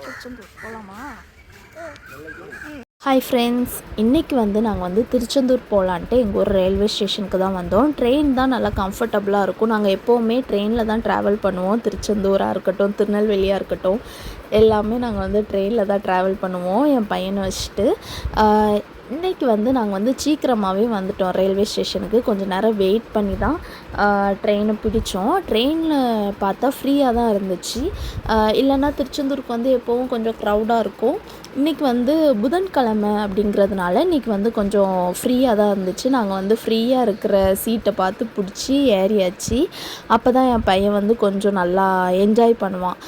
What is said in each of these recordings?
திருச்செந்தூர் போகலாமா? Hi friends, இன்றைக்கி நாங்கள் திருச்செந்தூர் போகலான்ட்டு எங்கள் ஊர் ரயில்வே ஸ்டேஷனுக்கு தான் வந்தோம். ட்ரெயின் தான் நல்லா கம்ஃபர்டபுளாக இருக்கும். நாங்கள் எப்போவுமே ட்ரெயினில் தான் ட்ராவல் பண்ணுவோம். திருச்செந்தூராக இருக்கட்டும், திருநெல்வேலியாக இருக்கட்டும், எல்லாமே நாங்கள் ட்ரெயினில் தான் ட்ராவல் பண்ணுவோம் என் பையனை வச்சுட்டு. இன்றைக்கி நாங்கள் சீக்கிரமாகவே வந்துட்டோம் ரயில்வே ஸ்டேஷனுக்கு. கொஞ்சம் நேரம் வெயிட் பண்ணி தான் ட்ரெயினை பிடிச்சோம். ட்ரெயினில் பார்த்தா ஃப்ரீயாக தான் இருந்துச்சு. இல்லைன்னா திருச்செந்தூருக்கு எப்போவும் கொஞ்சம் க்ரௌடாக இருக்கும். இன்றைக்கி புதன்கிழமை அப்படிங்கிறதுனால இன்றைக்கி கொஞ்சம் ஃப்ரீயாக தான் இருந்துச்சு. நாங்கள் ஃப்ரீயாக இருக்கிற சீட்டை பார்த்து பிடிச்சி ஏறியாச்சு. அப்போ தான் என் பையன் கொஞ்சம் நல்லா என்ஜாய் பண்ணுவான்.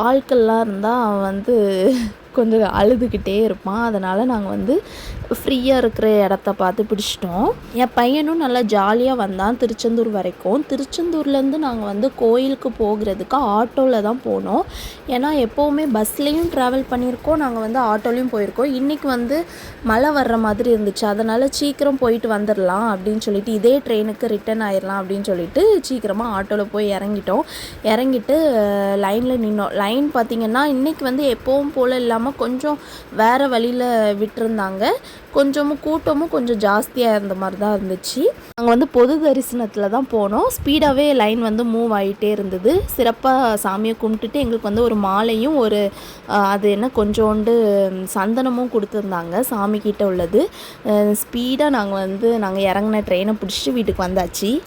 ஆட்கள்லாம் இருந்தால் அவன் கொஞ்சம் அழுதுகிட்டே இருப்பான். அதனால் நாங்கள் ஃப்ரீயாக இருக்கிற இடத்த பார்த்து பிடிச்சிட்டோம். என் பையனும் நல்லா ஜாலியாக வந்தான் திருச்செந்தூர் வரைக்கும். திருச்செந்தூர்லேருந்து நாங்கள் கோயிலுக்கு போகிறதுக்கு ஆட்டோவில் தான் போனோம். ஏன்னா எப்போவுமே பஸ்லேயும் ட்ராவல் பண்ணியிருக்கோம், நாங்கள் ஆட்டோலையும் போயிருக்கோம். இன்றைக்கி மழை வர்ற மாதிரி இருந்துச்சு. அதனால் சீக்கிரம் போயிட்டு வந்துடலாம் அப்படின்னு சொல்லிட்டு, இதே ட்ரெயினுக்கு ரிட்டன் ஆயிடலாம் அப்படின்னு சொல்லிட்டு சீக்கிரமாக ஆட்டோவில் போய் இறங்கிட்டு லைனில் நின்னோம். லைன் பார்த்திங்கன்னா இன்றைக்கி எப்போவும் போல் இல்லாமல் கொஞ்சம் வேறு வழியில் விட்டுருந்தாங்க. கூட்டமும் கொஞ்சம் ஜாஸ்தியாக இருந்த மாதிரி தான் இருந்துச்சு. நாங்கள் பொது தரிசனத்தில் தான் போனோம். ஸ்பீடாகவே லைன் மூவ் ஆகிட்டே இருந்தது. சிறப்பாக சாமியை கும்பிட்டுட்டு எங்களுக்கு ஒரு மாலையும் ஒரு அது என்ன கொஞ்சோண்டு சந்தனமும் கொடுத்துருந்தாங்க சாமிக்கிட்ட உள்ளது. ஸ்பீடாக நாங்கள் இறங்கின ட்ரெயினை பிடிச்சிட்டு வீட்டுக்கு வந்தாச்சு.